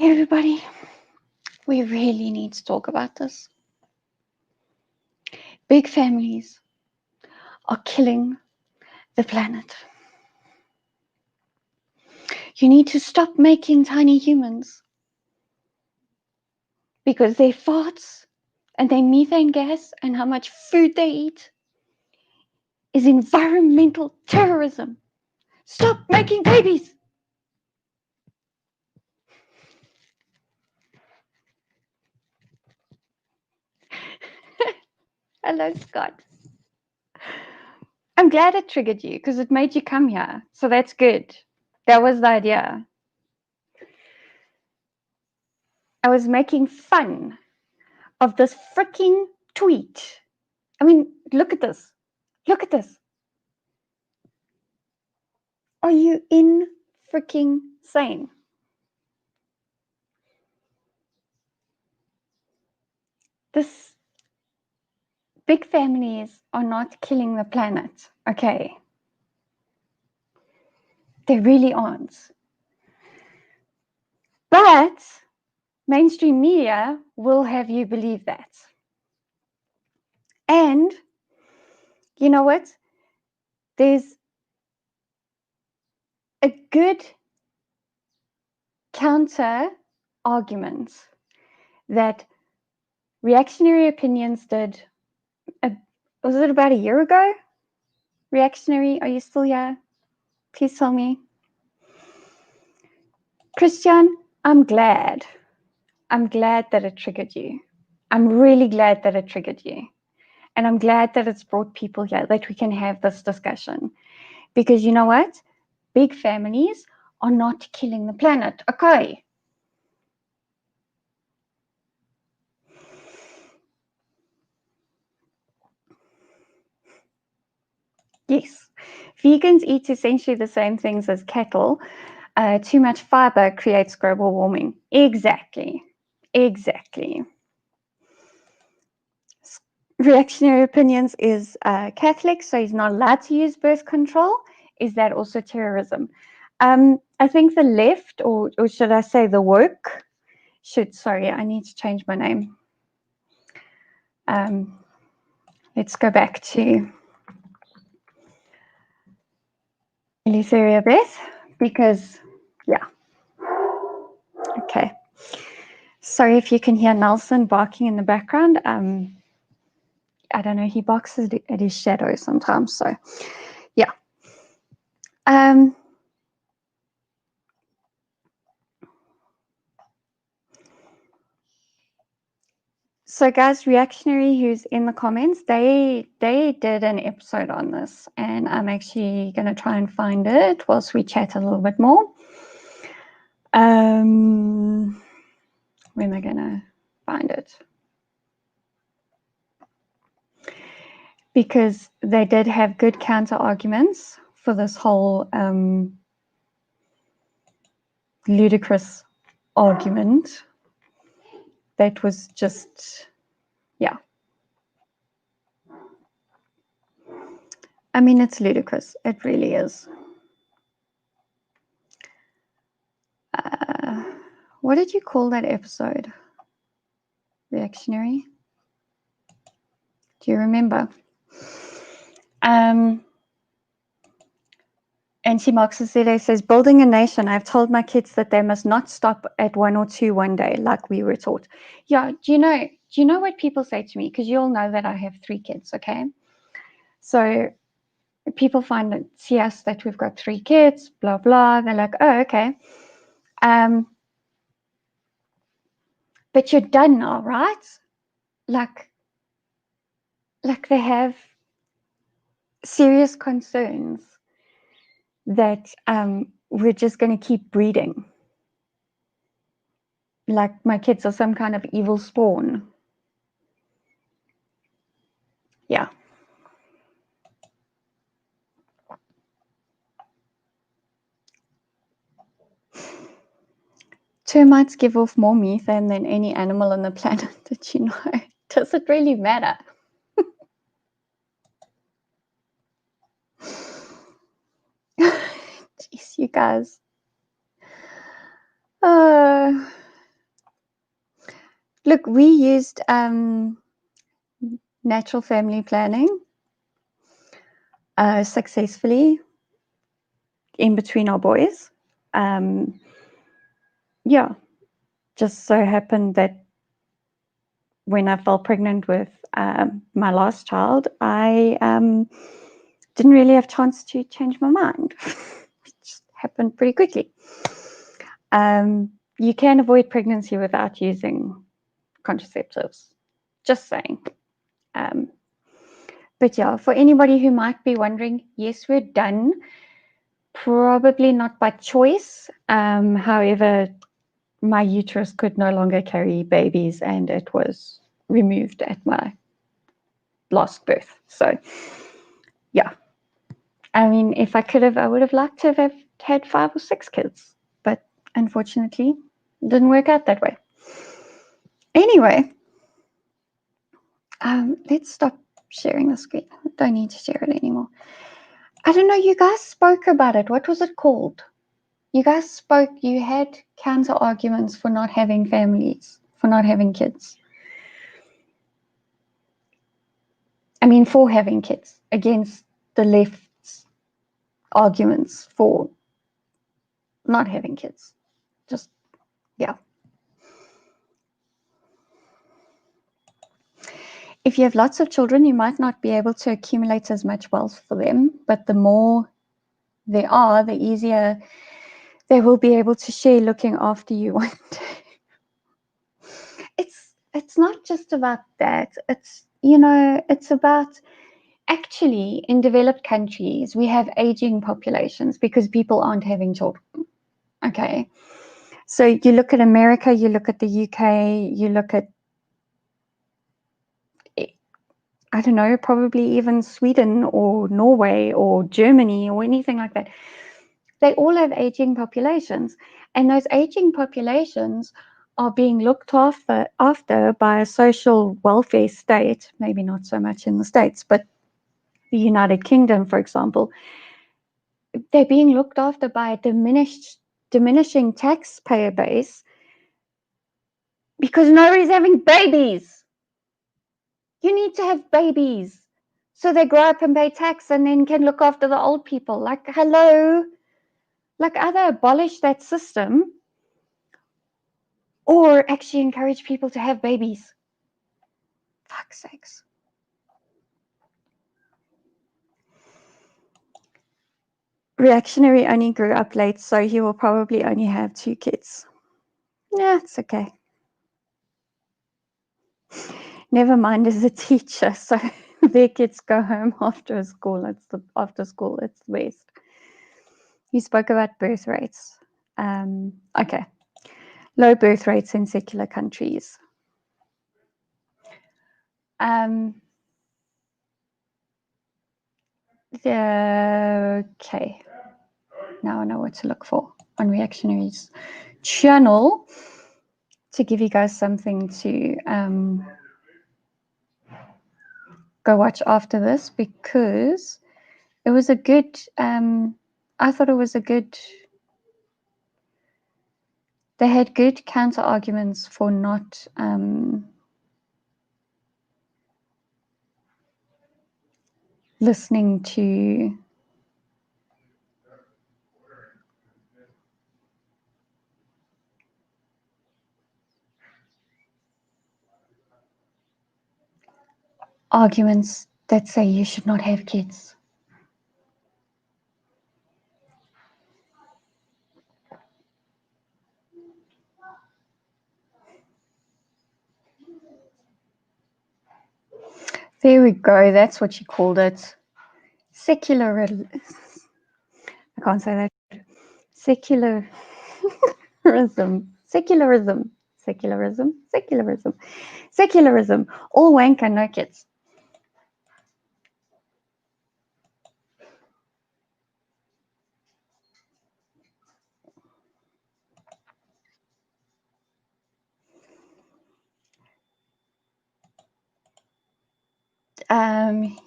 Everybody, we really need to talk about this. Big families are killing the planet. You need to stop making tiny humans because their farts and their methane gas and how much food they eat is environmental terrorism. Stop making babies. Hello, Scott. I'm glad it triggered you because it made you come here. So that's good. That was the idea. I was making fun of this freaking tweet. I mean, look at this. Look at this. Are you in freaking sane? This big families are not killing the planet, okay? They really aren't. But mainstream media will have you believe that. And you know what? There's a good counter argument that Reactionary Opinions did. Was it about a year ago? Reactionary, are you still here? Please tell me. Christian, I'm glad that it triggered you. I'm really glad that it triggered you. And I'm glad that it's brought people here, that we can have this discussion. Because you know what? Big families are not killing the planet. Okay. Yes. Vegans eat essentially the same things as cattle. Too much fiber creates global warming. Exactly. Reactionary Opinions is Catholic, so he's not allowed to use birth control. Is that also terrorism? I think the left, or should I say the woke, sorry, I need to change my name. Let's go back to Eleutheria, Beth, because, yeah. Okay. Sorry if you can hear Nelson barking in the background. I don't know, he barks at his shadow sometimes, so, yeah. So guys, Reactionary, who's in the comments, they did an episode on this, and I'm actually going to try and find it whilst we chat a little bit more. Where am I going to find it? Because they did have good counter arguments for this whole ludicrous argument that was just, yeah. I mean, it's ludicrous. It really is. What did you call that episode? Reactionary? Do you remember? Anti-Marxist says, building a nation. I've told my kids that they must not stop at 1 or 2 one day, like we were taught. Yeah, do you know what people say to me? Because you all know that I have 3 kids, okay? So people see us that we've got 3 kids, blah, blah. They're like, oh, okay. But you're done now, right? Like they have serious concerns that we're just going to keep breeding. Like my kids are some kind of evil spawn. Yeah. Termites give off more methane than any animal on the planet. Did you know? Does it really matter? Jeez, you guys. Look, we used natural family planning successfully in between our boys. Yeah, just so happened that when I fell pregnant with my last child, I didn't really have a chance to change my mind. It just happened pretty quickly. You can avoid pregnancy without using contraceptives. Just saying. But yeah, for anybody who might be wondering, yes, we're done. Probably not by choice. However, my uterus could no longer carry babies and it was removed at my last birth. So, yeah. I mean, if I could have, I would have liked to have had 5 or 6 kids. But unfortunately, it didn't work out that way. Anyway, let's stop sharing the screen. I don't need to share it anymore. I don't know, you guys spoke about it. What was it called? You guys spoke, you had counter arguments for not having families, for not having kids. I mean, for having kids, against the left's arguments for not having kids. Just, yeah. If you have lots of children, you might not be able to accumulate as much wealth for them, but the more there are, the easier they will be able to share looking after you one day. It's not just about that. It's, you know, it's about actually in developed countries, we have aging populations because people aren't having children. Okay. So you look at America, you look at the UK, you look at, I don't know, probably even Sweden or Norway or Germany or anything like that. They all have aging populations. And those aging populations are being looked after by a social welfare state, maybe not so much in the States, but the United Kingdom, for example. They're being looked after by a diminishing taxpayer base because nobody's having babies. You need to have babies so they grow up and pay tax and then can look after the old people. Like, hello, like either abolish that system or actually encourage people to have babies. Fuck's sakes. Reactionary only grew up late, so he will probably only have 2 kids. Yeah, it's okay. Never mind as a teacher, so their kids go home after school. It's the best. You spoke about birth rates. Okay. Low birth rates in secular countries. Okay. Now I know what to look for on Reactionaries channel to give you guys something to go watch after this, because it was a good, I thought it was a good, they had good counter arguments for not listening to arguments that say you should not have kids. There we go. That's what you called it. Secular. I can't say that. Secularism. Secularism. Secularism. Secularism. Secularism. All wank and no kids.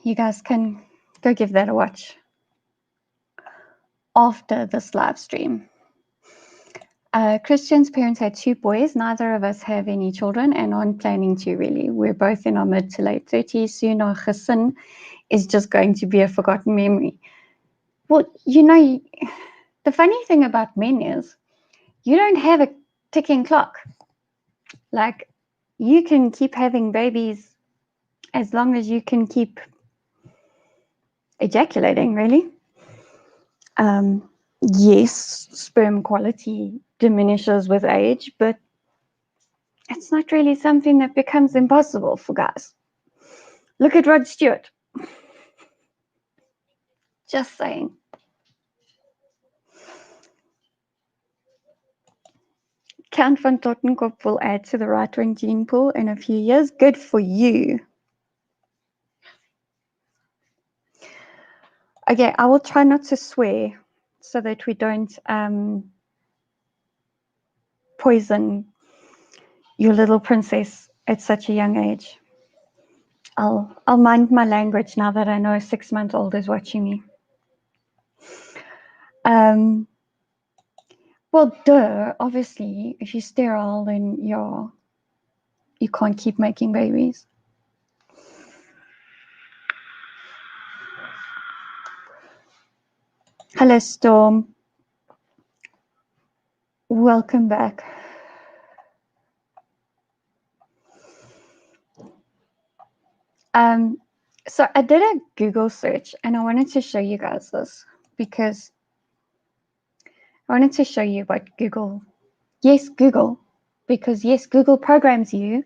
You guys can go give that a watch after this live stream. Christian's parents had 2 boys. Neither of us have any children and aren't planning to really. We're both in our mid to late 30s. Soon our gesin is just going to be a forgotten memory. Well, the funny thing about men is you don't have a ticking clock. Like, you can keep having babies as long as you can keep ejaculating, really. Yes, sperm quality diminishes with age, but it's not really something that becomes impossible for guys. Look at Rod Stewart. Just saying. Count van Tottenkop will add to the right-wing gene pool in a few years. Good for you. Okay, I will try not to swear so that we don't poison your little princess at such a young age. I'll mind my language now that I know a 6-month-old is watching me. Well, obviously, if you're sterile, then you can't keep making babies. Hello, Storm. Welcome back. So I did a Google search and I wanted to show you guys this because I wanted to show you what Google, because yes, Google programs you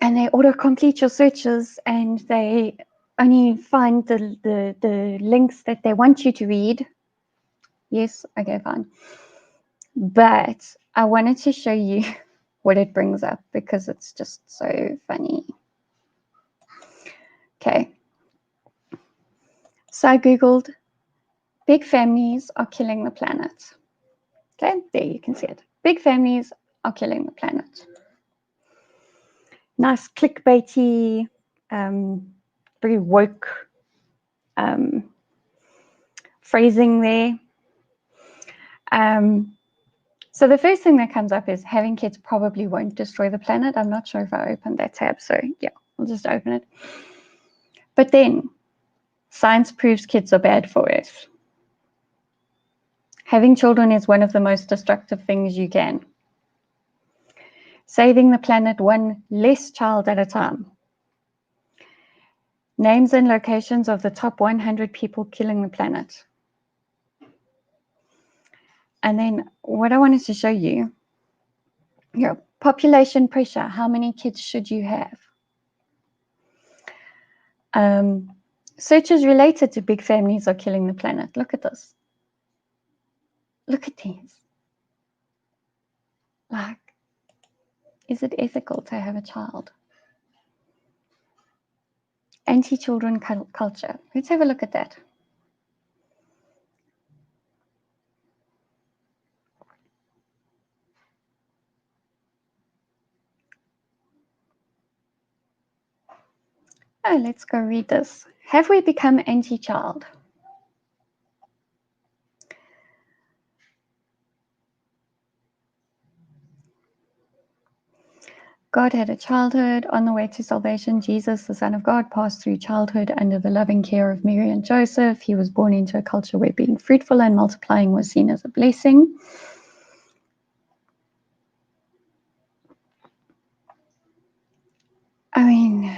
and they auto-complete your searches and they only find the links that they want you to read. Yes, okay, fine. But I wanted to show you what it brings up because it's just so funny. Okay. So I Googled, big families are killing the planet. Okay, there you can see it. Big families are killing the planet. Nice clickbaity, very woke phrasing there. So the first thing that comes up is having kids probably won't destroy the planet. I'm not sure if I opened that tab, so yeah, I'll just open it. But then, science proves kids are bad for Earth. Having children is one of the most destructive things you can. Saving the planet one less child at a time. Names and locations of the top 100 people killing the planet. And then what I wanted to show you, population pressure. How many kids should you have? Searches related to big families are killing the planet. Look at this. Look at these. Like, is it ethical to have a child? Anti-children culture. Let's have a look at that. Oh, let's go read this. Have we become anti-child? God had a childhood. On the way to salvation, Jesus, the Son of God, passed through childhood under the loving care of Mary and Joseph. He was born into a culture where being fruitful and multiplying was seen as a blessing. I mean,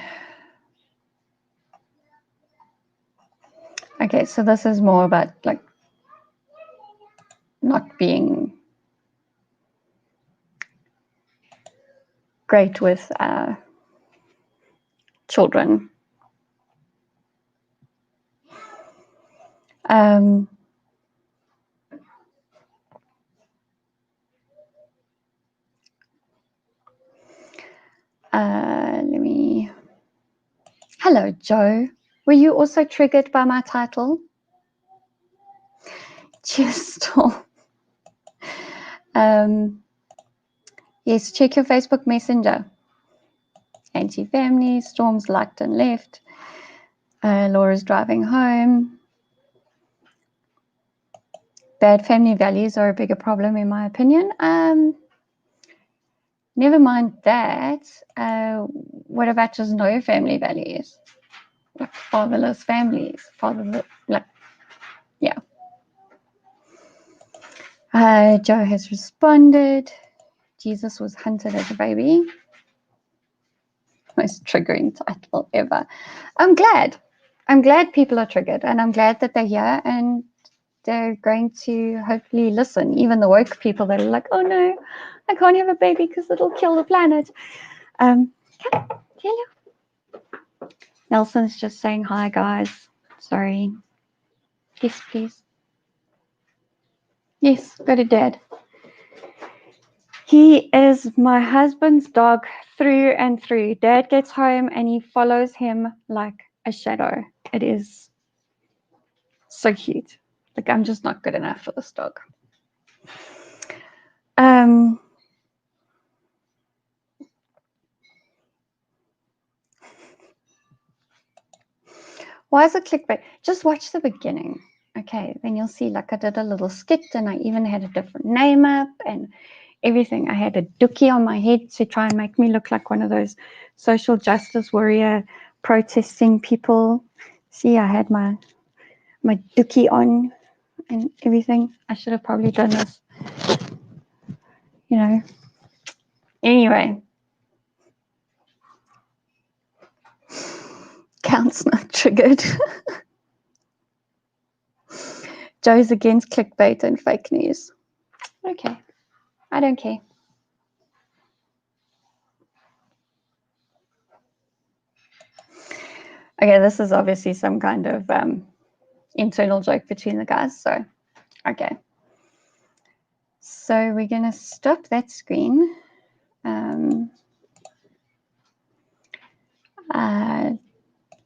okay, so this is more about like not being great with children. Hello, Joe. Were you also triggered by my title? Just yes, check your Facebook Messenger. Anti-family, Storms liked and left. Laura's driving home. bad family values are a bigger problem, in my opinion. Never mind that. What about just no family values? Like fatherless families, yeah. Joe has responded. Jesus was hunted as a baby. Most triggering title ever. I'm glad people are triggered, and I'm glad that they're here and they're going to hopefully listen. Even the woke people that are like, oh no, I can't have a baby because it'll kill the planet. Hello. Nelson's just saying hi, guys. Sorry. Yes, please. Yes, go to Dad. He is my husband's dog through and through. Dad gets home and he follows him like a shadow. It is so cute. Like, I'm just not good enough for this dog. Why is it clickbait? Just watch the beginning. Okay, then you'll see, like, I did a little skit and I even had a different name up and everything. I had a dookie on my head to try and make me look like one of those social justice warrior protesting people. See, I had my dookie on and everything. I should have probably done this, you know. Anyway, count's not triggered. Joe's against clickbait and fake news. Okay, I don't care. Okay, this is obviously some kind of internal joke between the guys, so okay. So we're going to stop that screen.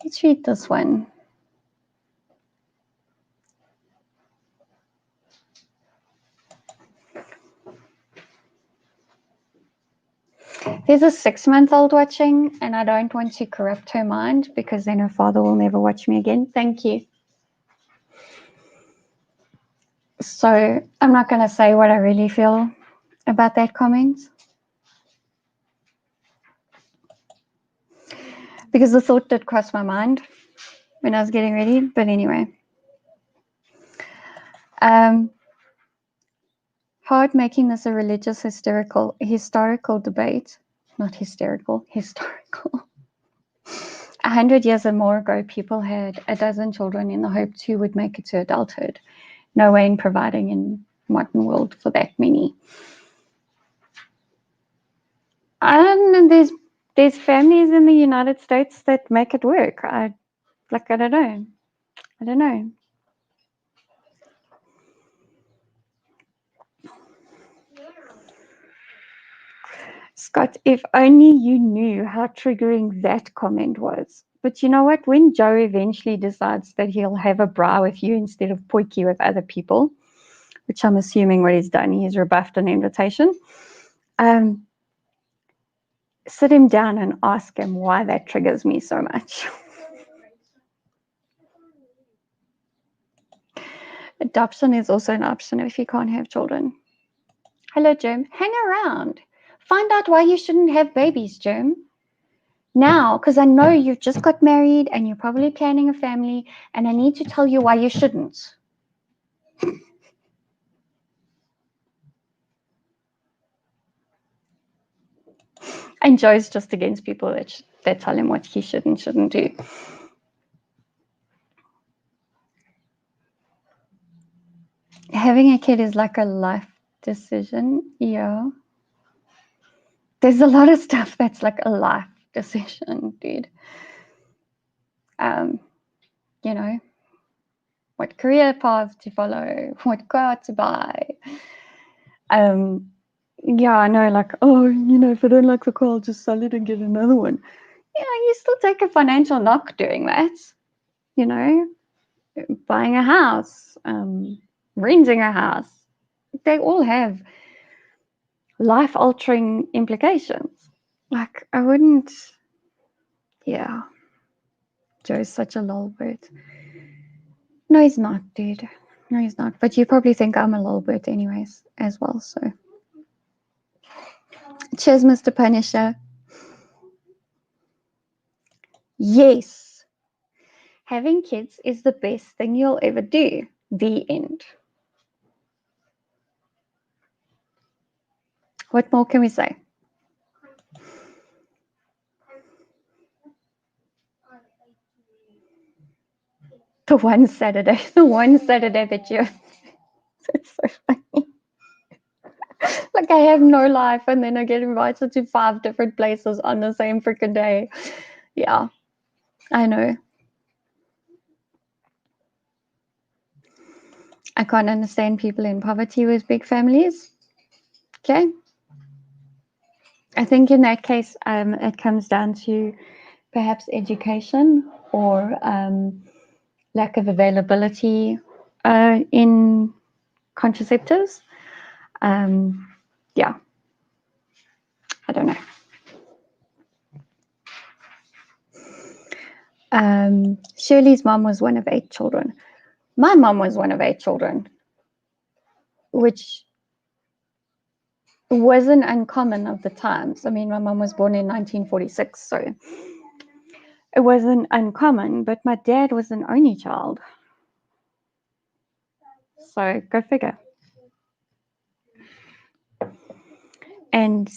Let's read this one. There's a 6-month-old watching, and I don't want to corrupt her mind because then her father will never watch me again. Thank you. So I'm not going to say what I really feel about that comment because the thought did cross my mind when I was getting ready. But anyway, hard making this a religious historical debate. Not hysterical, historical. 100 years or more ago, people had a dozen children in the hope 2 would make it to adulthood. No way in providing in modern world for that many. And there's families in the United States that make it work. I don't know. Scott, if only you knew how triggering that comment was. But you know what? When Joe eventually decides that he'll have a bra with you instead of potjie with other people, which I'm assuming what he's done, he's rebuffed an invitation. Sit him down and ask him why that triggers me so much. Adoption is also an option if you can't have children. Hello, Jim. Hang around. Find out why you shouldn't have babies, Jim. Now, because I know you've just got married and you're probably planning a family, and I need to tell you why you shouldn't. And Joe's just against people that tell him what he should and shouldn't do. Having a kid is like a life decision. Yeah. There's a lot of stuff that's like a life decision, dude. You know, what career path to follow, what car to buy. Yeah, I know, like, oh, you know, if I don't like the car, I'll just sell it and get another one. Yeah, you still take a financial knock doing that. You know, buying a house, renting a house. They all have life-altering implications. Like, I wouldn't, yeah. Joe's such a lol bird. No, he's not, dude. No, he's not. But you probably think I'm a lolbert anyways, as well. So, cheers, Mr. Punisher. Yes, having kids is the best thing you'll ever do. The end. What more can we say? The one Saturday that you. It's so funny. Like I have no life, and then I get invited to 5 different places on the same freaking day. Yeah, I know. I can't understand people in poverty with big families. Okay. I think in that case, it comes down to perhaps education or lack of availability in contraceptives. Yeah, I don't know. Shirley's mom was one of 8 children. My mom was one of 8 children, which wasn't uncommon of the times. I mean, my mom was born in 1946, so it wasn't uncommon, but my dad was an only child. So go figure. And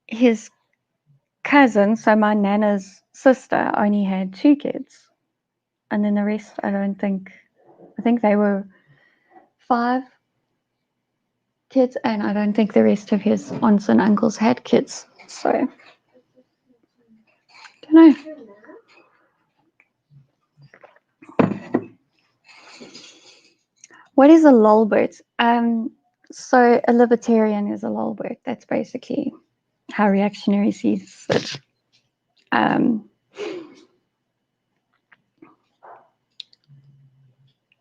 his cousin, so my nana's sister, only had 2 kids. And then the rest, I think they were 5 kids, and I don't think the rest of his aunts and uncles had kids. So, don't know. What is a lolbert? So a libertarian is a lolbert. That's basically how reactionary sees it.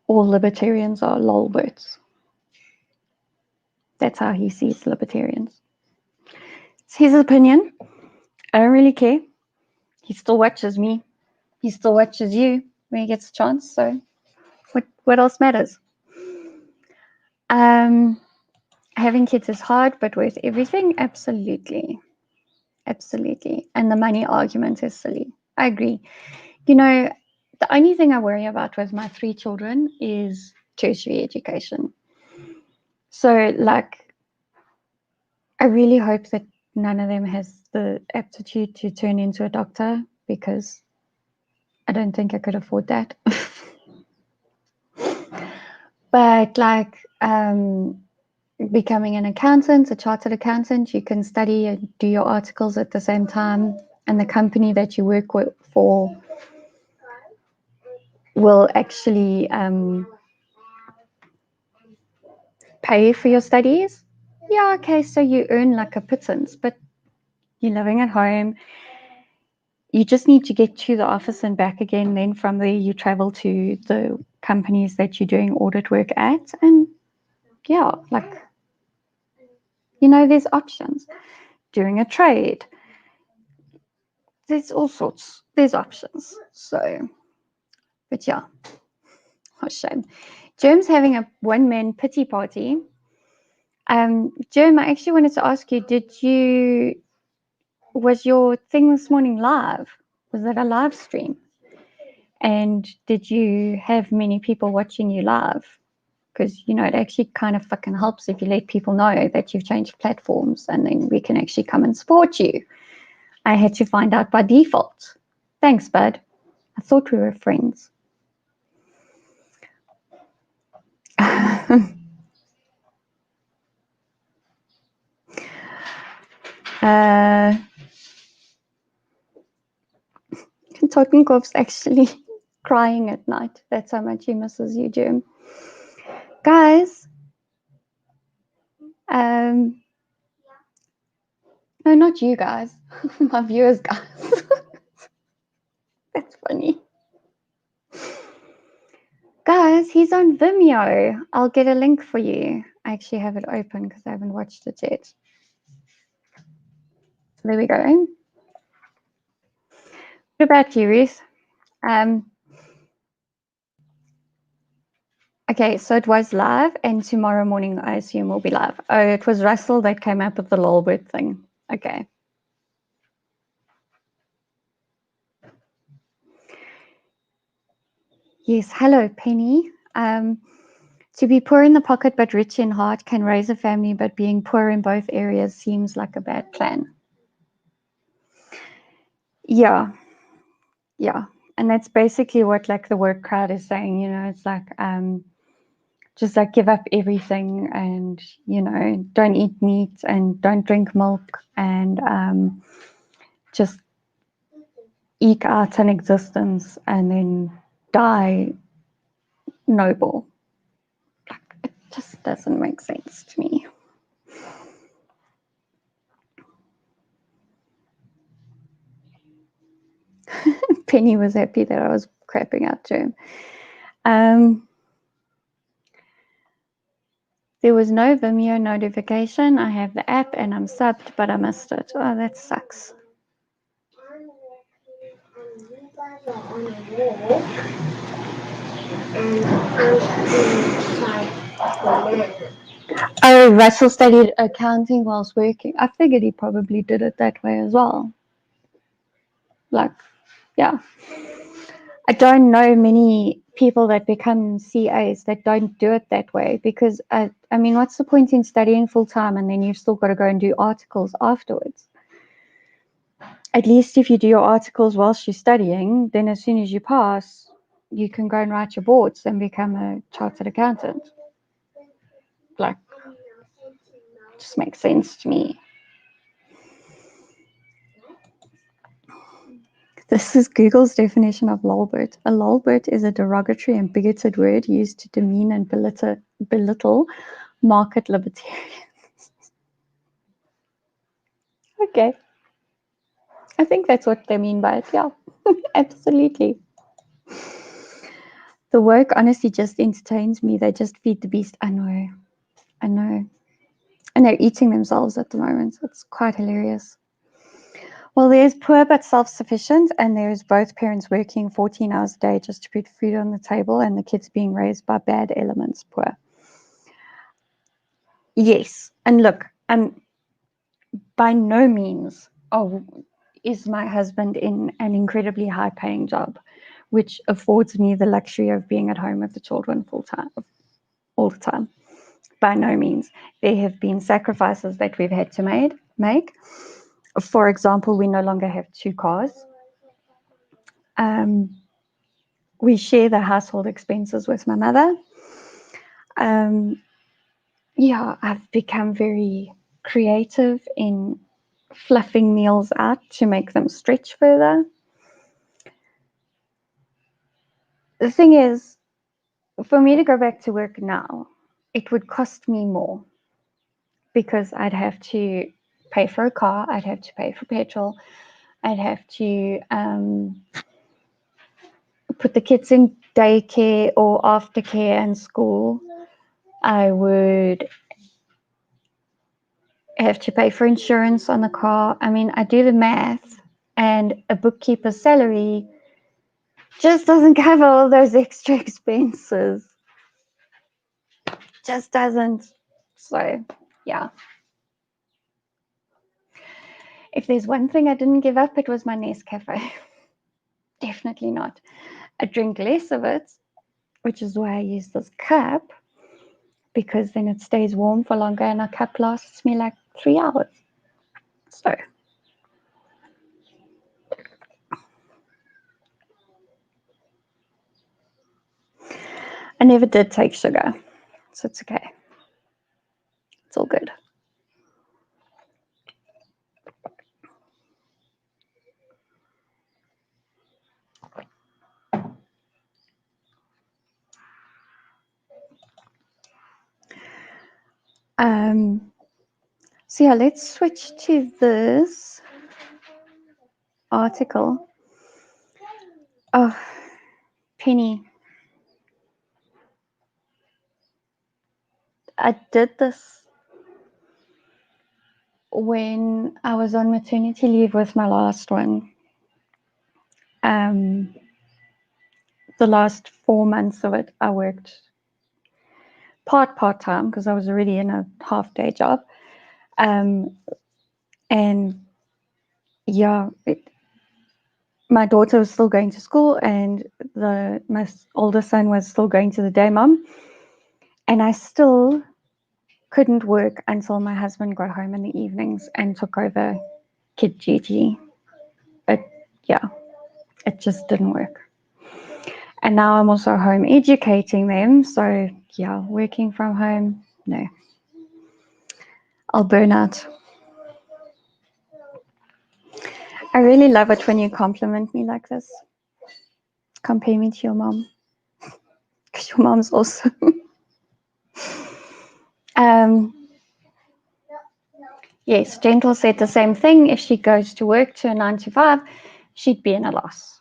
All libertarians are lolberts. That's how he sees libertarians. It's his opinion. I don't really care. He still watches me. He still watches you when he gets a chance. So what else matters? Having kids is hard, but worth everything? Absolutely. Absolutely. And the money argument is silly. I agree. You know, the only thing I worry about with my 3 children is tertiary education. So, like, I really hope that none of them has the aptitude to turn into a doctor, because I don't think I could afford that. But like becoming an accountant, a chartered accountant, you can study and do your articles at the same time, and the company that you work for will actually pay for your studies. Yeah, okay, so you earn like a pittance, but you're living at home. You just need to get to the office and back again. Then from there, you travel to the companies that you're doing audit work at. And yeah, like, there's options. Doing a trade. There's all sorts. There's options. So, but yeah, what a shame. Germ's having a one-man pity party. Germ, I actually wanted to ask you, was your thing this morning live? Was it a live stream? And did you have many people watching you live? Because, it actually kind of fucking helps if you let people know that you've changed platforms, and then we can actually come and support you. I had to find out by default. Thanks, bud. I thought we were friends. Totenkopf's actually crying at night. That's how much he misses you, Jim. Guys, no, not you guys. My viewers, guys. That's funny. Guys, he's on Vimeo. I'll get a link for you. I actually have it open because I haven't watched it yet. So there we go. What about you, Ruth? Okay, so it was live, and tomorrow morning I assume will be live. Oh, it was Russell that came up with the lolbert thing. Okay. Yes, hello, Penny. To be poor in the pocket but rich in heart can raise a family, but being poor in both areas seems like a bad plan. Yeah, yeah. And that's basically what like the work crowd is saying, you know, it's like just like give up everything and, you know, don't eat meat and don't drink milk and just eke out an existence and then die noble. Like, it just doesn't make sense to me. Penny was happy that I was crapping out to him. There was no Vimeo notification. I have the app and I'm subbed, but I missed it. Oh, that sucks. Oh, Russell studied accounting whilst working. I figured he probably did it that way as well. Like, yeah. I don't know many people that become CAs that don't do it that way because, I mean, what's the point in studying full time and then you've still got to go and do articles afterwards? At least if you do your articles whilst you're studying, then as soon as you pass, you can go and write your boards and become a chartered accountant. Like, just makes sense to me. This is Google's definition of lolbert. A lolbert is a derogatory and bigoted word used to demean and belittle market libertarians. Okay. I think that's what they mean by it. Yeah, absolutely. The work honestly just entertains me. They just feed the beast. I know. And they're eating themselves at the moment. It's quite hilarious. Well, there's poor but self-sufficient, and there's both parents working 14 hours a day just to put food on the table, and the kids being raised by bad elements, poor. Yes. And look, by no means is my husband in an incredibly high-paying job, which affords me the luxury of being at home with the children full time, all the time. By no means. There have been sacrifices that we've had to make. For example, we no longer have 2 cars. We share the household expenses with my mother. Yeah, I've become very creative in fluffing meals out to make them stretch further. The thing is, for me to go back to work now, it would cost me more because I'd have to pay for a car, I'd have to pay for petrol, I'd have to put the kids in daycare or aftercare and school. I would have to pay for insurance on the car. I mean, I do the math, and a bookkeeper's salary just doesn't cover all those extra expenses. Just doesn't. So, yeah. If there's one thing I didn't give up, it was my Nescafe. Definitely not. I drink less of it, which is why I use this cup, because then it stays warm for longer and a cup lasts me like 3 hours. So, I never did take sugar, so it's okay. It's all good. So yeah, let's switch to this article. Oh, Penny. I did this when I was on maternity leave with my last one. The last 4 months of it, I worked part-time because I was already in a half-day job. And yeah, my daughter was still going to school and my older son was still going to the day mom. And I still couldn't work until my husband got home in the evenings and took over kid duty. It just didn't work. And now I'm also home educating them. So yeah, working from home, no. I'll burn out. I really love it when you compliment me like this. Compare me to your mom. Because your mom's awesome. Yes, Gentle said the same thing. If she goes to work to a 9 to 5, she'd be in a loss.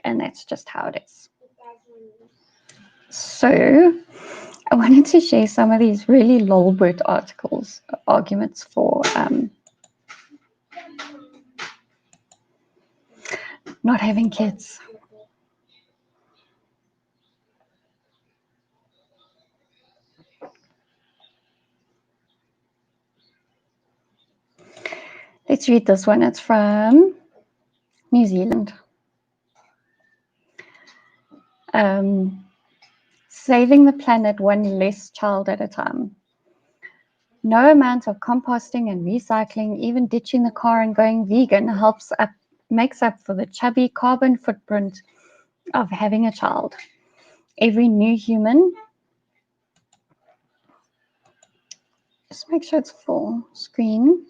And that's just how it is. So I wanted to share some of these really lolbert arguments for not having kids. Let's read this one. It's from New Zealand. Saving the planet one less child at a time. No amount of composting and recycling, even ditching the car and going vegan, makes up for the chubby carbon footprint of having a child. Every new human, just make sure it's full screen.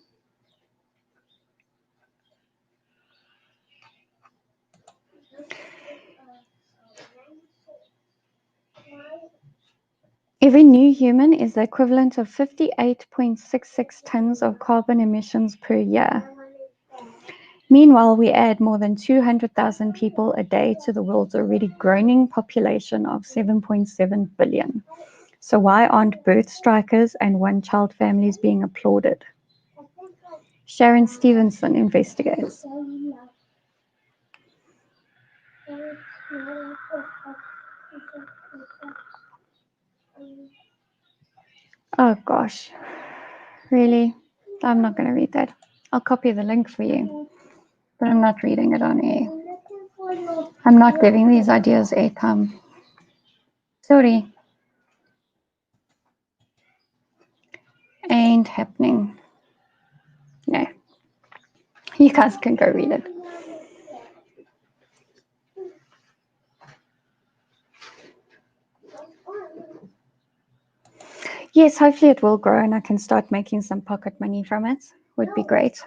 Every new human is the equivalent of 58.66 tons of carbon emissions per year. Meanwhile, we add more than 200,000 people a day to the world's already growing population of 7.7 billion. So why aren't birth strikers and one-child families being applauded? Sharon Stevenson investigates. Oh gosh, really? I'm not going to read that. I'll copy the link for you, but I'm not reading it on air. I'm not giving these ideas airtime. Sorry. Ain't happening. No. You guys can go read it. Yes, hopefully it will grow and I can start making some pocket money from it. Would be great.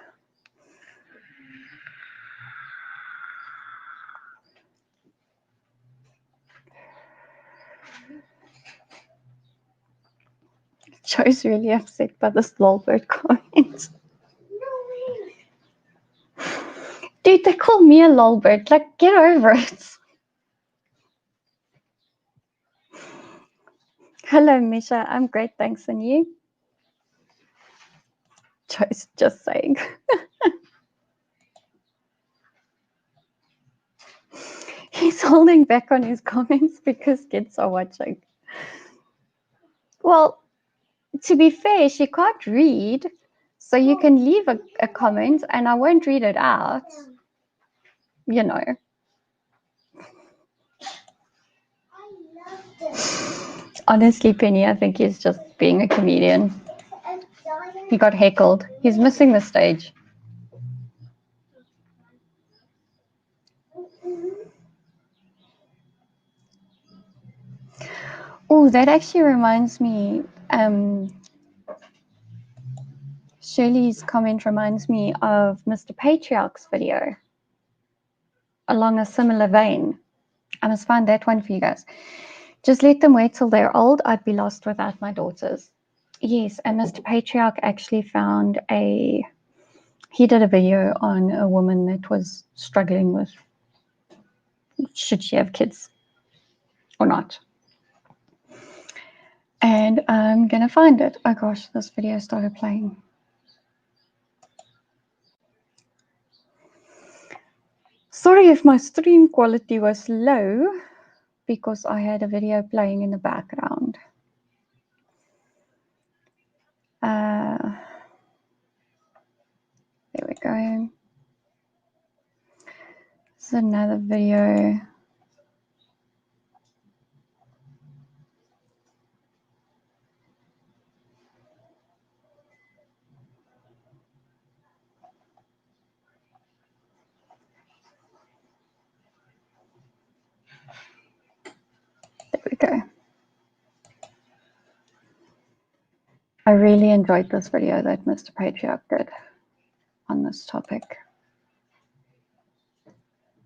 Joe's really upset by this lolbert comment. Dude, they call me a lolbert. Like, get over it. Hello, Misha. I'm great, thanks. And you? Joe's just saying. He's holding back on his comments because kids are watching. Well, to be fair, she can't read, so you can leave a comment and I won't read it out. You know. Honestly, Penny, I think he's just being a comedian. He got heckled. He's missing the stage. Oh, that actually reminds me. Shirley's comment reminds me of Mr. Patriarch's video along a similar vein. I must find that one for you guys. Just let them wait till they're old. I'd be lost without my daughters. Yes, and Mr. Patriarch actually he did a video on a woman that was struggling with should she have kids or not. And I'm going to find it. Oh gosh, this video started playing. Sorry if my stream quality was low because I had a video playing in the background. There we go. This is another video. There we go. I really enjoyed this video that Mr. Patriarch did on this topic.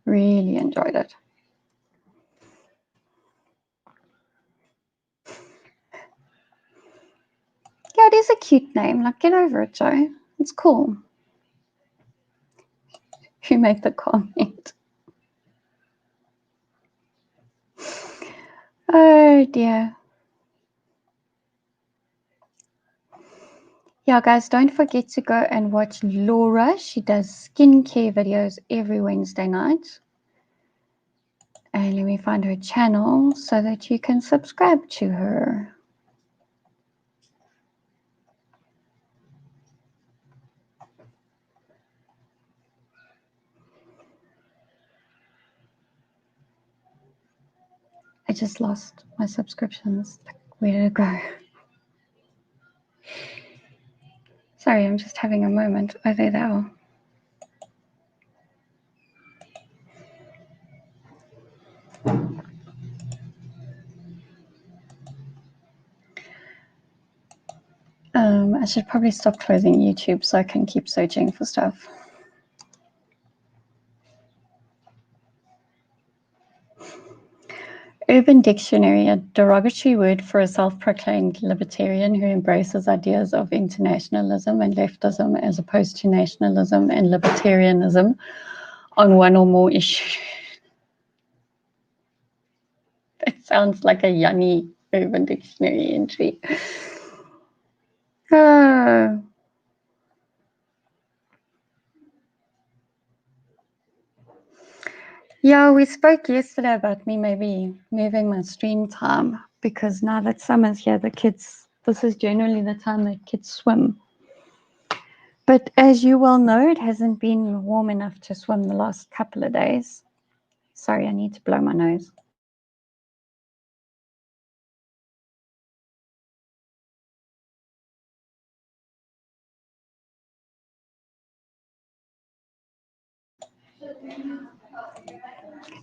Really enjoyed it. Yeah, it is a cute name. Like, get over it, Joe. It's cool. Who made the comment? Oh dear. Yeah, guys, don't forget to go and watch Laura. She does skincare videos every Wednesday night. And let me find her channel so that you can subscribe to her. I just lost my subscriptions. Where did it go? Sorry, I'm just having a moment. Oh, there they are. I should probably stop closing YouTube so I can keep searching for stuff. Urban Dictionary, a derogatory word for a self-proclaimed libertarian who embraces ideas of internationalism and leftism as opposed to nationalism and libertarianism on one or more issues. That sounds like a Yanni Urban Dictionary entry. Oh. Yeah, we spoke yesterday about me maybe moving my stream time because now that summer's here, this is generally the time that kids swim. But as you well know, it hasn't been warm enough to swim the last couple of days. Sorry, I need to blow my nose.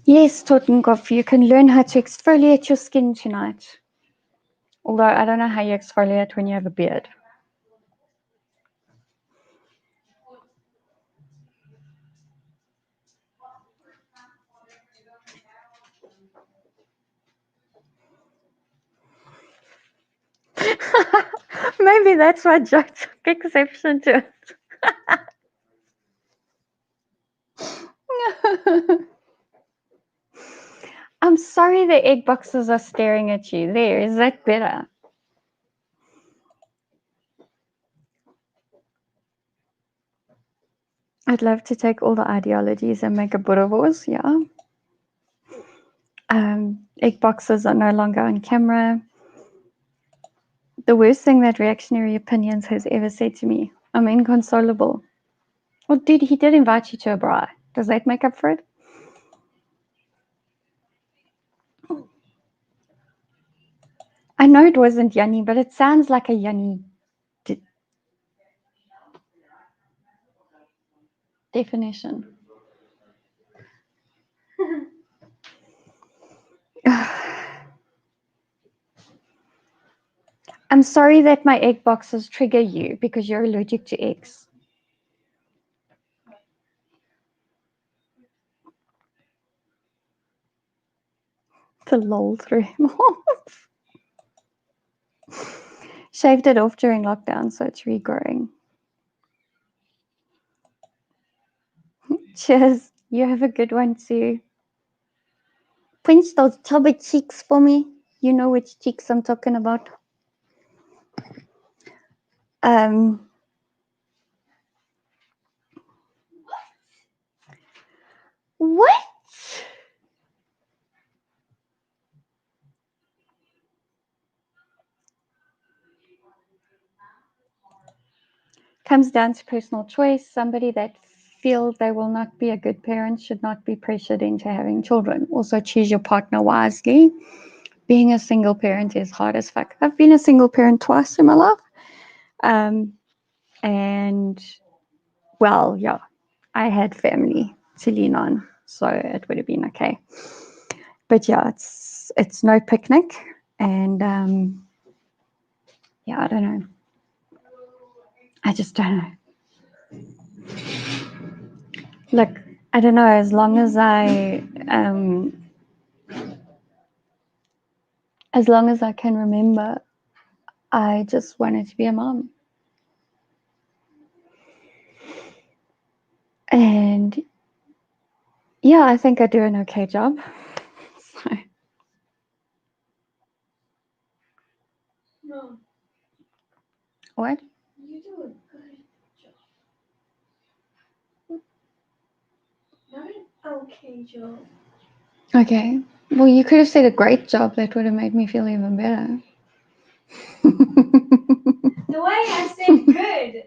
Yes, Totenkopf, you can learn how to exfoliate your skin tonight. Although I don't know how you exfoliate when you have a beard. Maybe that's why Joe took exception to it. I'm sorry the egg boxes are staring at you. There, is that better? I'd love to take all the ideologies and make a boerewors, yeah. Egg boxes are no longer on camera. The worst thing that Reactionary Opinions has ever said to me, I'm inconsolable. Well, dude, he did invite you to a bra. Does that make up for it? I know it wasn't Yanni, but it sounds like a Yanni definition. I'm sorry that my egg boxes trigger you because you're allergic to eggs. The lol through him off. Shaved it off during lockdown, so it's regrowing. Cheers. You have a good one too. Pinch those chubby cheeks for me. You know which cheeks I'm talking about. What? Comes down to personal choice. Somebody that feels they will not be a good parent should not be pressured into having children. Also, choose your partner wisely. Being a single parent is hard as fuck. I've been a single parent twice in my life. And, well, yeah, I had family to lean on, so it would have been okay. But yeah, it's no picnic. And, yeah, I don't know. I just don't know. Look, I don't know, as long as I can remember, I just wanted to be a mom. And yeah, I think I do an okay job. So. No. What? You do a good job. Not an okay job. Okay. Well, you could have said a great job. That would have made me feel even better. The way I said good.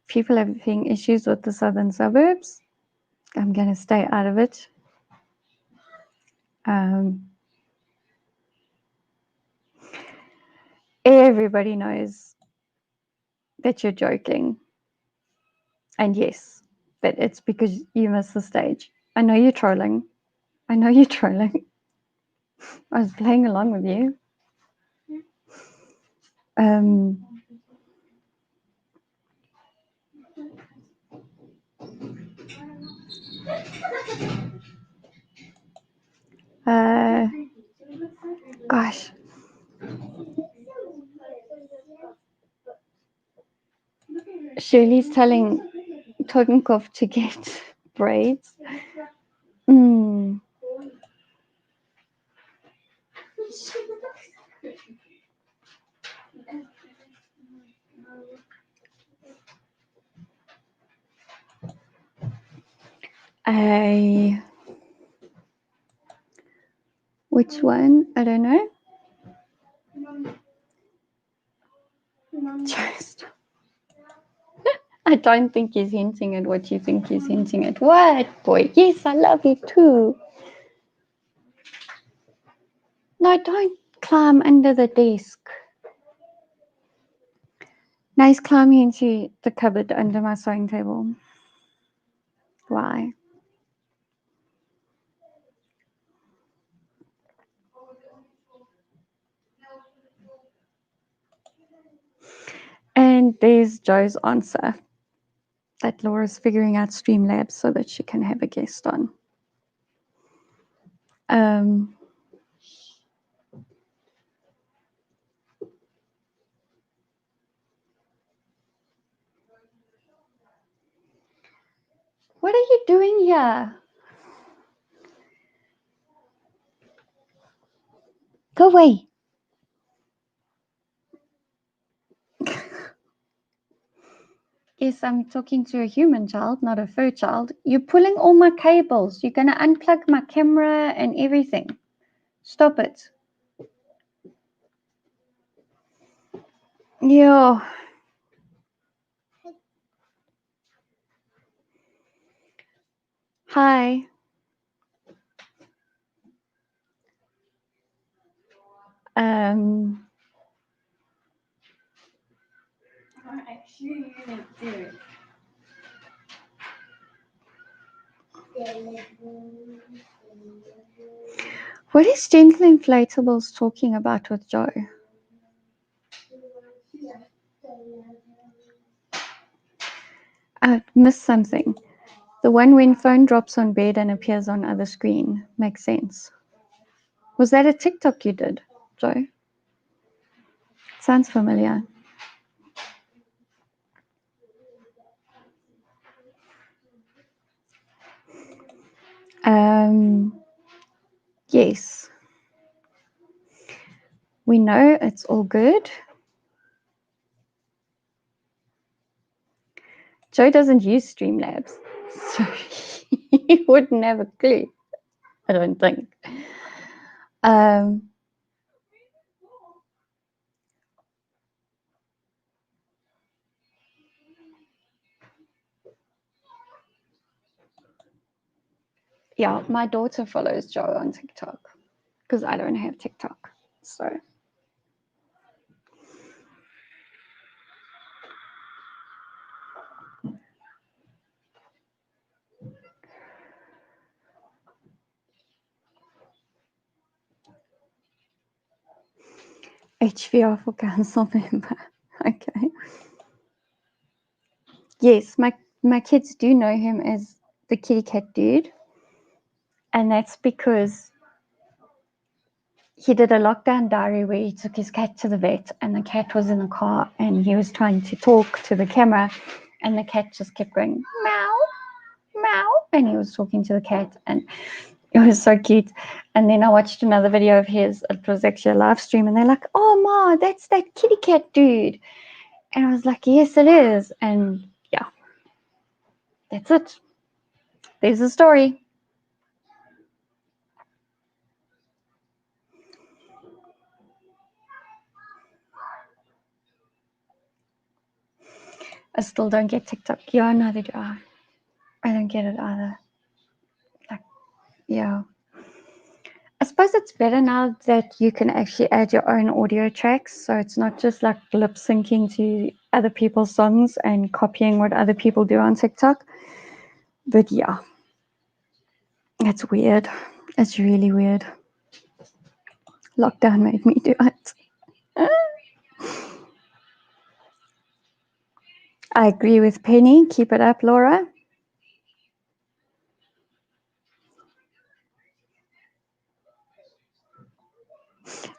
People having issues with the southern suburbs. I'm going to stay out of it. Everybody knows that you're joking. And yes, that it's because you missed the stage. I know you're trolling. I was playing along with you. Gosh. Shirley's telling Totenkopf to get braids. Which one? I don't know. Just. I don't think he's hinting at what you think he's hinting at. What, boy? Yes, I love you too. No, don't climb under the desk. Now he's climbing into the cupboard under my sewing table. Why? And there's Joe's answer that Laura's figuring out Streamlabs so that she can have a guest on. What are you doing here? Go away. Yes, I'm talking to a human child, not a fur child. You're pulling all my cables. You're going to unplug my camera and everything. Stop it. Yeah. Hi. Actually, you're gonna do it. What is Gentle Inflatables talking about with Joe? I missed something. The one when phone drops on bed and appears on other screen. Makes sense. Was that a TikTok you did, Joe? Sounds familiar. Yes. We know it's all good. Joe doesn't use Streamlabs, so he wouldn't have a clue, I don't think. Yeah, my daughter follows Joe on TikTok because I don't have TikTok. So HVR for council member. Okay. Yes, my kids do know him as the kitty cat dude. And that's because he did a lockdown diary where he took his cat to the vet and the cat was in the car and he was trying to talk to the camera and the cat just kept going meow, meow, and he was talking to the cat and it was so cute. And then I watched another video of his. It was actually a live stream and they're like, oh Ma, that's that kitty cat dude. And I was like, yes, it is. And yeah, that's it. There's the story. I still don't get TikTok. Yeah, neither do I. I don't get it either. Like, yeah. I suppose it's better now that you can actually add your own audio tracks. So it's not just like lip syncing to other people's songs and copying what other people do on TikTok. But yeah, it's weird. It's really weird. Lockdown made me do it. I agree with Penny. Keep it up, Laura.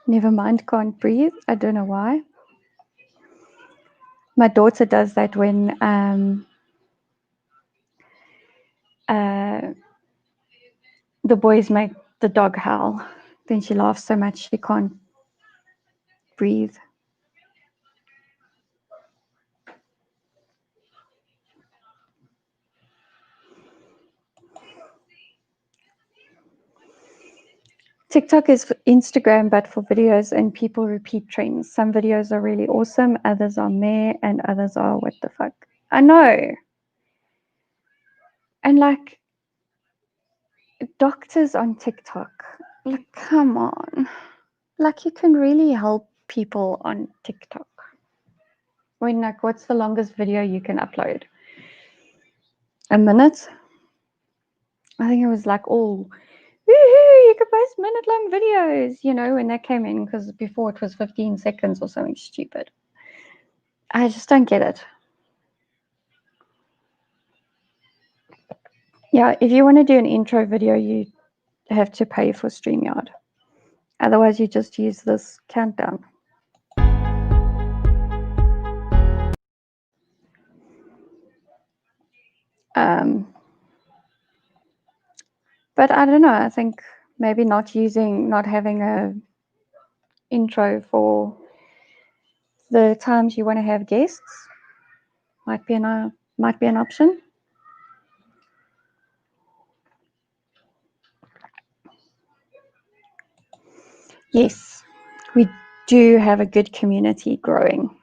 Never mind, can't breathe. I don't know why. My daughter does that when the boys make the dog howl. Then she laughs so much she can't breathe. TikTok is for Instagram, but for videos, and people repeat trends. Some videos are really awesome, others are meh, and others are what the fuck. I know. And like doctors on TikTok, like, come on. Like, you can really help people on TikTok. When, like, what's the longest video you can upload? A minute? I think it was like all, woohoo, you could post minute-long videos, you know, when that came in, because before it was 15 seconds or something stupid. I just don't get it. Yeah, if you want to do an intro video, you have to pay for StreamYard. Otherwise, you just use this countdown. But I don't know. I think maybe not having a intro for the times you want to have guests might be an option. Yes, we do have a good community growing.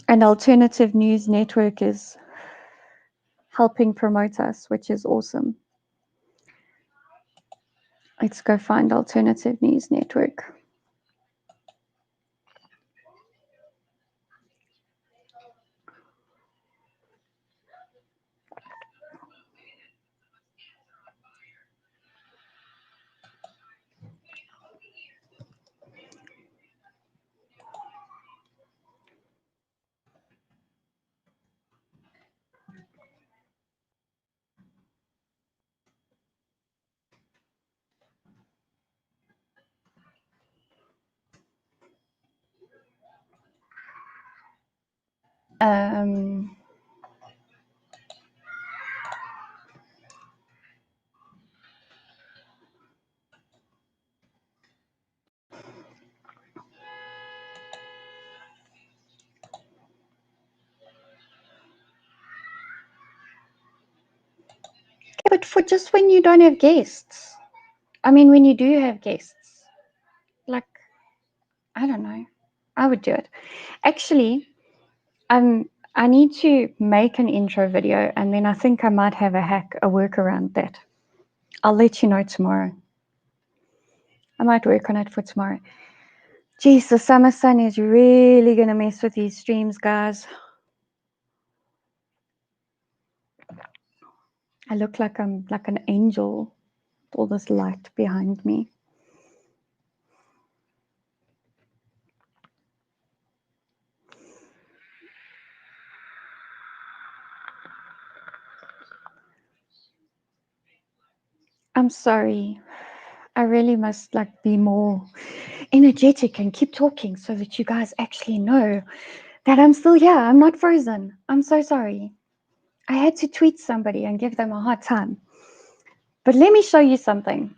An alternative news network is helping promote us, which is awesome. Let's go find alternative news network. but for just when you don't have guests. I mean, when you do have guests, like, I don't know, I would do it. Actually, I need to make an intro video, and then I think I might have a hack, a workaround that. I'll let you know tomorrow. I might work on it for tomorrow. Geez, the summer sun is really gonna mess with these streams, guys. I look like I'm like an angel with all this light behind me. I'm sorry. I really must like be more energetic and keep talking so that you guys actually know that I'm still here. I'm not frozen. I'm so sorry. I had to tweet somebody and give them a hard time. But let me show you something.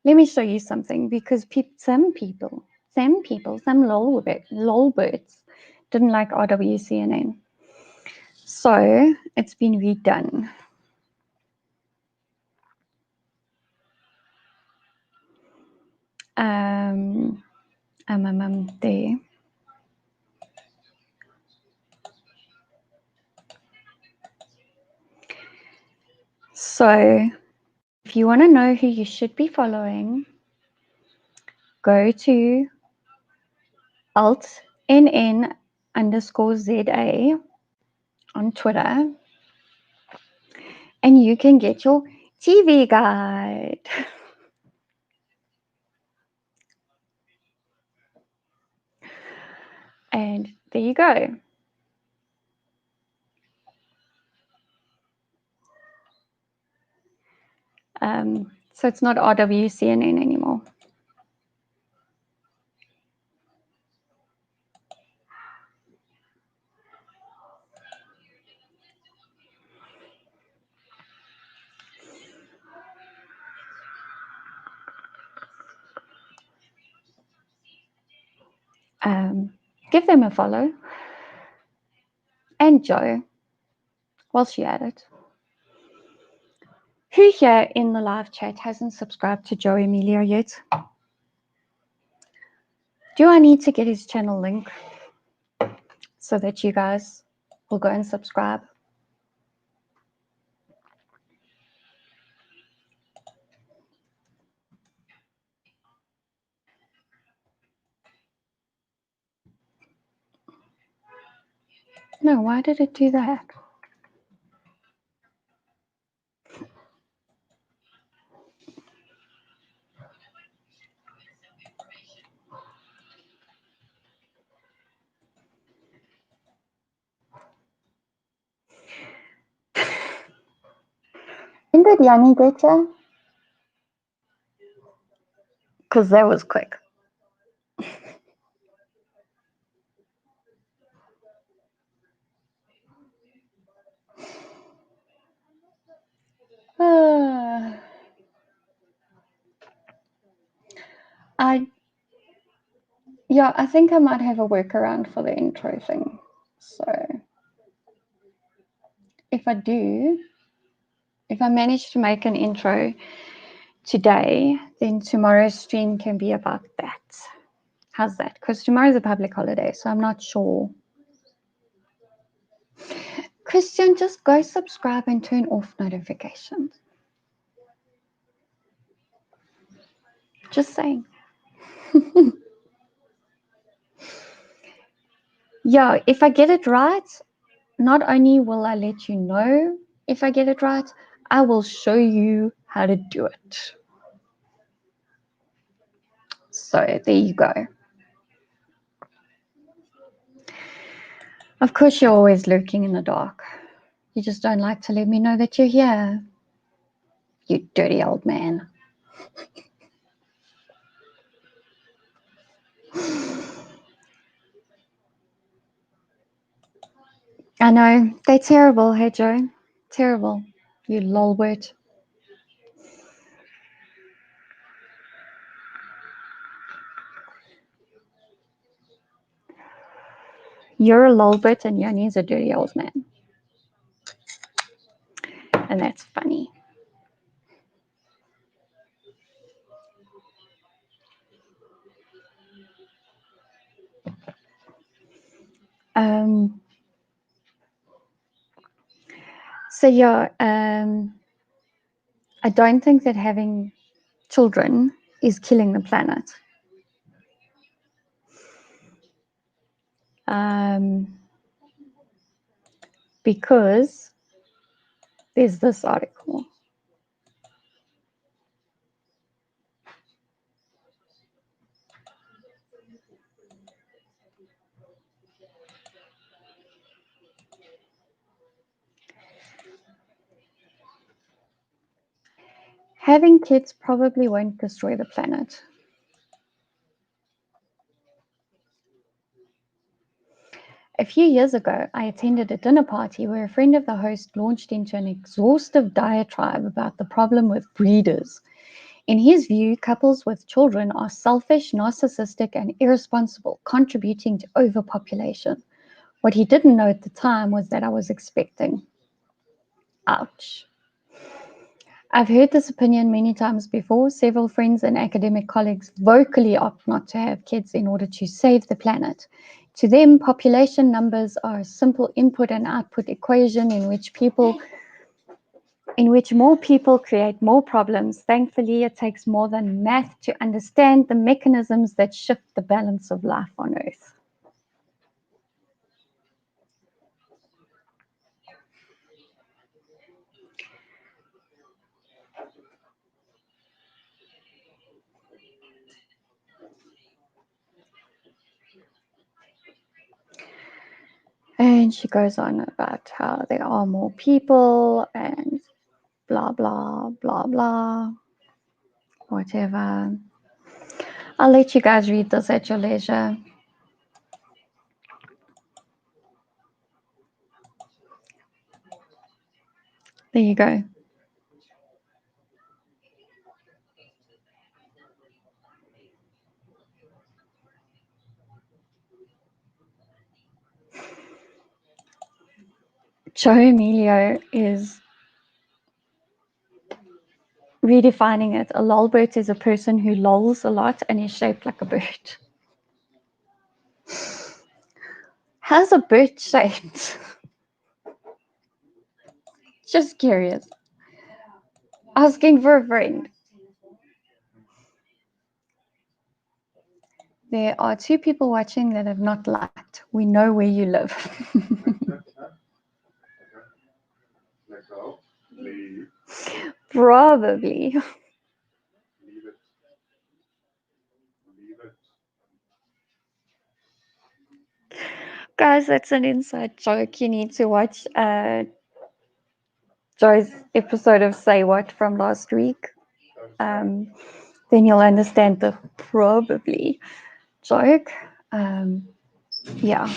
Let me show you something, because some lol birds didn't like RWCNN. So it's been redone. There. So if you want to know who you should be following, go to altnn_ZA on Twitter, and you can get your TV guide. And there you go. So it's not RWCNN anymore. Give them a follow. And Joe, whilst you're at it. Who here in the live chat hasn't subscribed to Joe Emilio yet? Do I need to get his channel link so that you guys will go and subscribe? No, why did it do that? When did Yanni get you? Because that was quick. I think I might have a workaround for the intro thing. So if I manage to make an intro today, then tomorrow's stream can be about that. How's that? Because tomorrow's a public holiday, so I'm not sure. Christian, just go subscribe and turn off notifications. Just saying. Yeah, if I get it right, not only will I let you know if I get it right, I will show you how to do it. So there you go. Of course, you're always lurking in the dark. You just don't like to let me know that you're here. You dirty old man. I know. They're terrible, hey, Joe? Terrible. You lolwit. You're a lolbit and Yanni's a dirty old man. And that's funny. So yeah, I don't think that having children is killing the planet. Because there's this article. Having kids probably won't destroy the planet. A few years ago, I attended a dinner party where a friend of the host launched into an exhaustive diatribe about the problem with breeders. In his view, couples with children are selfish, narcissistic, and irresponsible, contributing to overpopulation. What he didn't know at the time was that I was expecting. Ouch. I've heard this opinion many times before. Several friends and academic colleagues vocally opt not to have kids in order to save the planet. To them, population numbers are a simple input and output equation in which more people create more problems. Thankfully, it takes more than math to understand the mechanisms that shift the balance of life on Earth. And she goes on about how there are more people and blah, blah, blah, blah, whatever. I'll let you guys read this at your leisure. There you go. Joe Emilio is redefining it. A lolbert is a person who lolls a lot and is shaped like a bird. How's a bird shaped? Just curious. Asking for a friend. There are 2 people watching that have not liked. We know where you live. Probably. Guys, that's an inside joke. You need to watch Joe's episode of Say What from last week. Then you'll understand the probably joke. Yeah.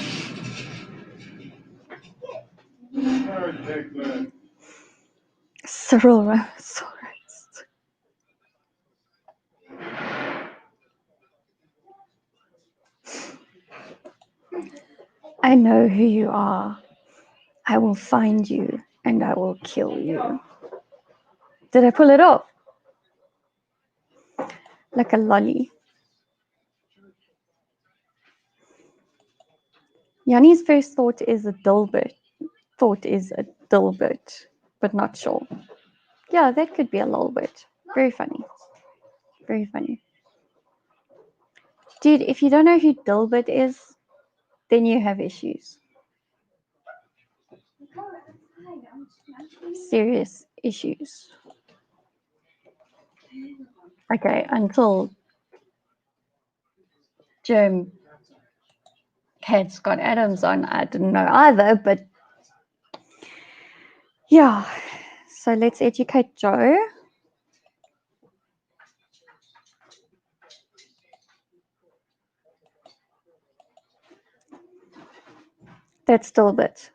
Cyril Ramasaurus. I know who you are. I will find you and I will kill you. Did I pull it off? Like a lolly. Yanni's first thought is a dilbert. But not sure. Yeah, that could be a lolbert. Very funny. Very funny. Dude, if you don't know who Dilbert is, then you have issues. Serious issues. Okay, until Jim had Scott Adams on, I didn't know either, but yeah. So let's educate Joe. That's Dilbert.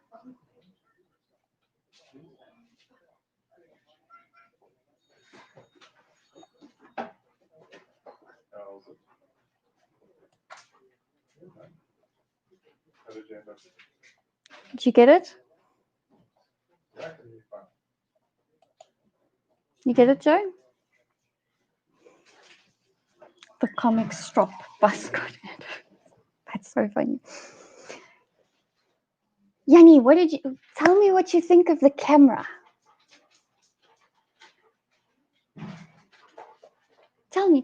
Did you get it? You get it, Joe? The comic strop by Scott Adams. That's so funny. Yanni, what did you tell me what you think of the camera? Tell me.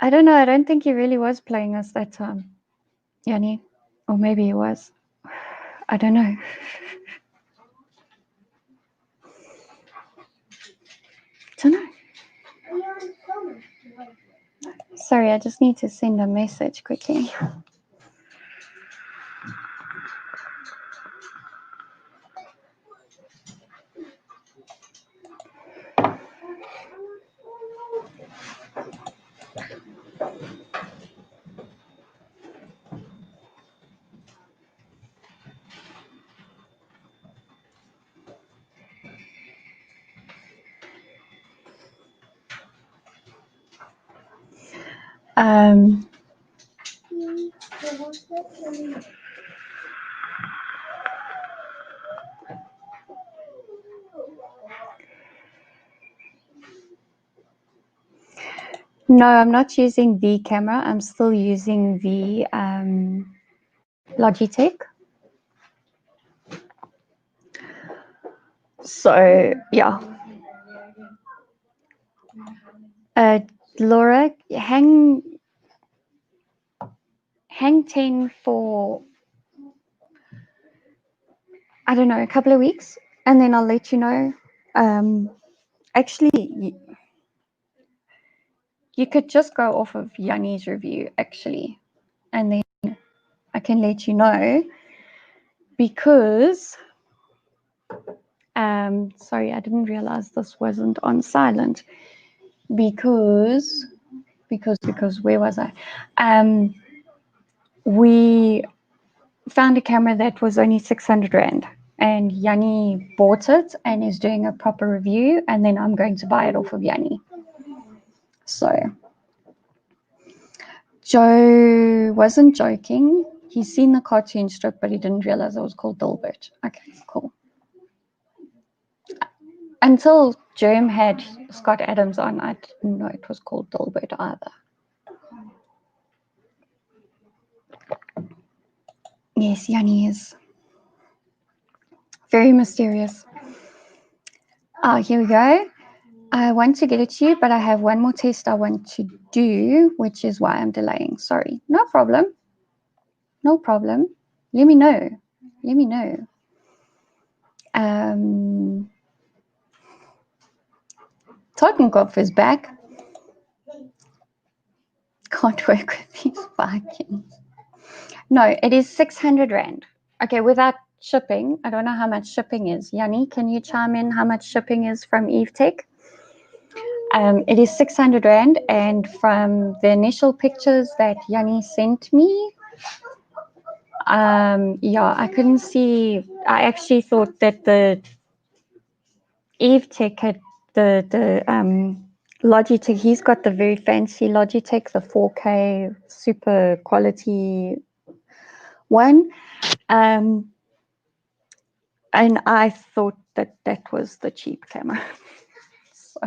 I don't know. I don't think he really was playing us that time, Yanni. Or maybe he was. I don't know. Don't know. Sorry, I just need to send a message quickly. No, I'm not using the camera. I'm still using the Logitech. So, yeah. Laura, hang 10 for, I don't know, a couple of weeks, and then I'll let you know. Actually, you could just go off of Yanni's review, actually, and then I can let you know, because sorry, I didn't realize this wasn't on silent, because where was I? We found a camera that was only 600 Rand, and Yanni bought it and is doing a proper review, and then I'm going to buy it off of Yanni. So Joe wasn't joking. He's seen the cartoon strip, but he didn't realize it was called Dilbert. Okay, cool. Until Jerm had Scott Adams on, I didn't know it was called Dilbert either. Yes, Yanni is very mysterious. Here we go. I want to get it to you, but I have one more test I want to do, which is why I'm delaying. Sorry. No problem. No problem. Let me know. Let me know. Totenkopf is back. Can't work with these Vikings. No, it is 600 Rand. Okay, without shipping. I don't know how much shipping is. Yanni, can you chime in how much shipping is from Eve Tech? It is 600 Rand, and from the initial pictures that Yanni sent me, yeah, I couldn't see. I actually thought that the Eve Tech had the Logitech. He's got the very fancy Logitech, the 4K super quality one, and I thought that that was the cheap camera. So.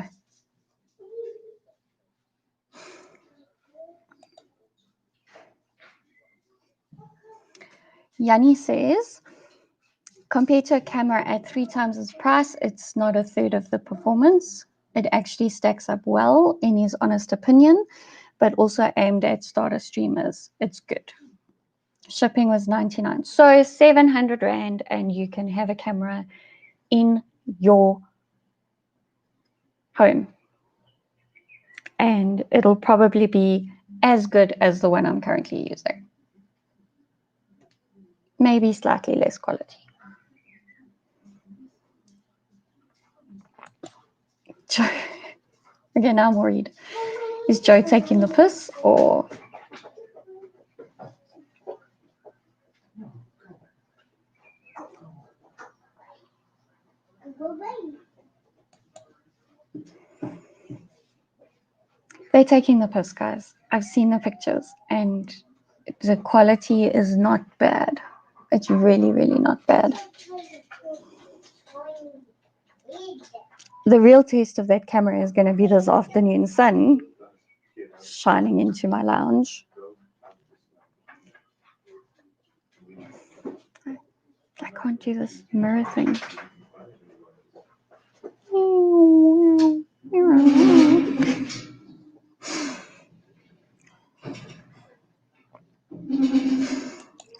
Yanni says, compared to a camera at 3 times its price, it's not a third of the performance. It actually stacks up well, in his honest opinion, but also aimed at starter streamers. It's good. Shipping was 99. So 700 Rand, and you can have a camera in your home. And it'll probably be as good as the one I'm currently using. Maybe slightly less quality. Joe. Okay, now I'm worried. Is Joe taking the piss, or? They're taking the piss, guys. I've seen the pictures, and the quality is not bad. It's really, really not bad. The real test of that camera is going to be this afternoon sun shining into my lounge. I can't do this mirror thing.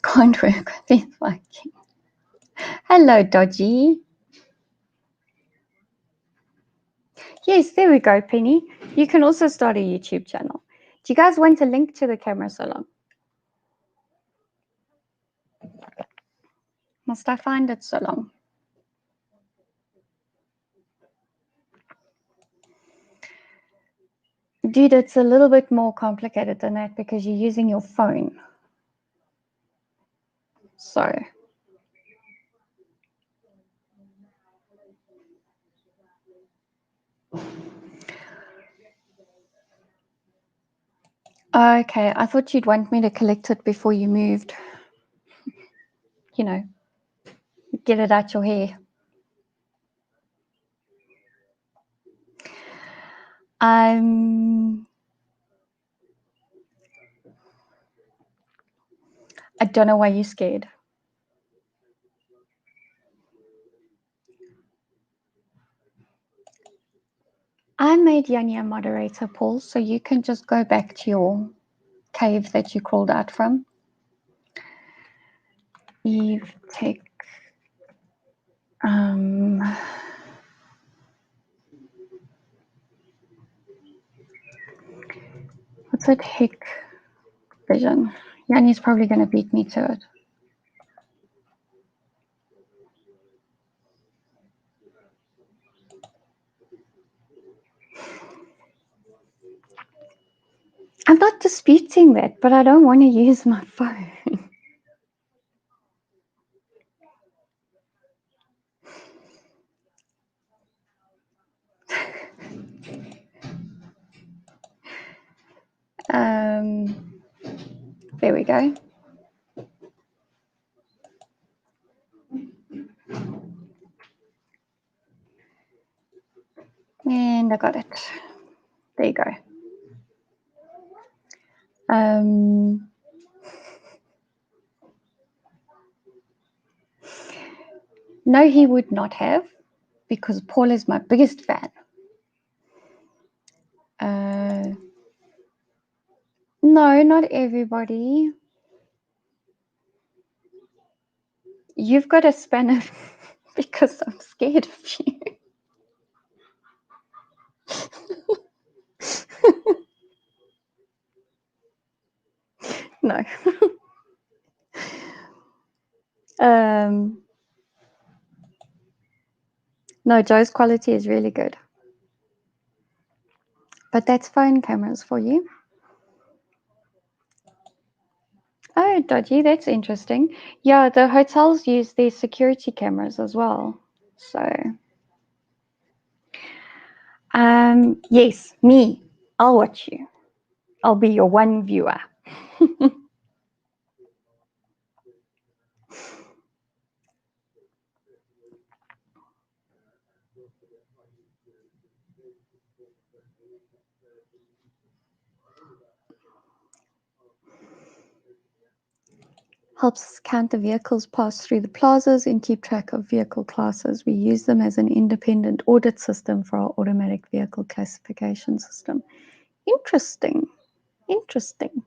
Can't work with these fucking. Hello, Dodgy. Yes, there we go, Penny. You can also start a YouTube channel. Do you guys want a link to the camera salon? Must I find it so long? Dude, it's a little bit more complicated than that because you're using your phone. So. Okay, I thought you'd want me to collect it before you moved. You know, get it out your hair. I don't know why you're scared. I made Yanni a moderator, Paul, so you can just go back to your cave that you crawled out from. Eve, take. What's it? Hick vision. Yanni's probably going to beat me to it. I'm not disputing that, but I don't want to use my phone. There we go. And I got it. There you go. No, he would not have, because Paul is my biggest fan. No, not everybody. You've got a spanner because I'm scared of you. No. No, Joe's quality is really good. But that's phone cameras for you. Oh, Dodgy, that's interesting. Yeah, the hotels use their security cameras as well. So, yes, me. I'll watch you. I'll be your one viewer. Helps count the vehicles pass through the plazas and keep track of vehicle classes. We use them as an independent audit system for our automatic vehicle classification system. Interesting. Interesting.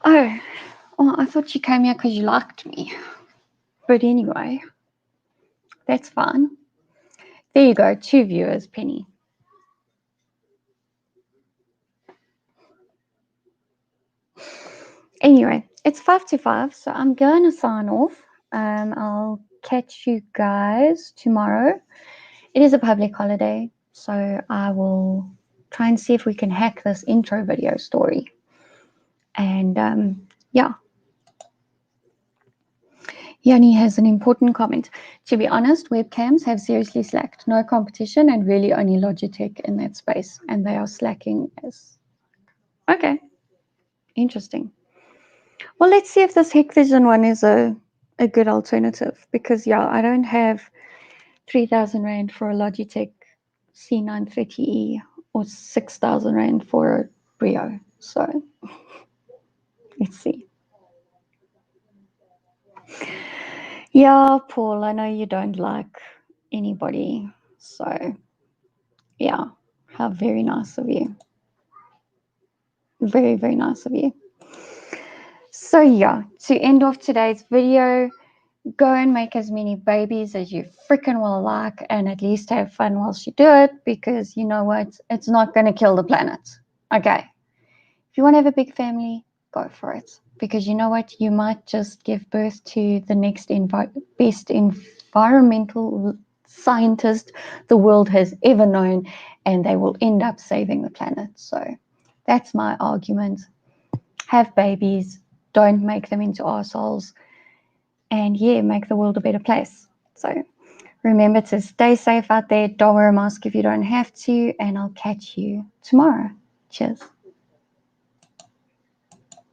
Oh, well, I thought you came here because you liked me. But anyway, that's fine. There you go, 2 viewers, Penny. Anyway, it's 5 to 5, so I'm going to sign off. I'll catch you guys tomorrow. It is a public holiday, so I will try and see if we can hack this intro video story. And yeah. Yanni has an important comment. To be honest, webcams have seriously slacked. No competition and really only Logitech in that space. And they are slacking as... Okay. Interesting. Well, let's see if this Hikvision one is a good alternative. Because, yeah, I don't have 3,000 Rand for a Logitech C930E or 6,000 Rand for a Brio. So, let's see. Yeah, Paul, I know you don't like anybody. So, yeah, how very nice of you. Very, very nice of you. So, yeah, to end off today's video, go and make as many babies as you freaking will like and at least have fun whilst you do it, because you know what? It's not going to kill the planet. Okay. If you want to have a big family, go for it. Because you know what? You might just give birth to the next best environmental scientist the world has ever known, and they will end up saving the planet. So that's my argument. Have babies, don't make them into assholes, and yeah, make the world a better place. So remember to stay safe out there. Don't wear a mask if you don't have to, and I'll catch you tomorrow. Cheers.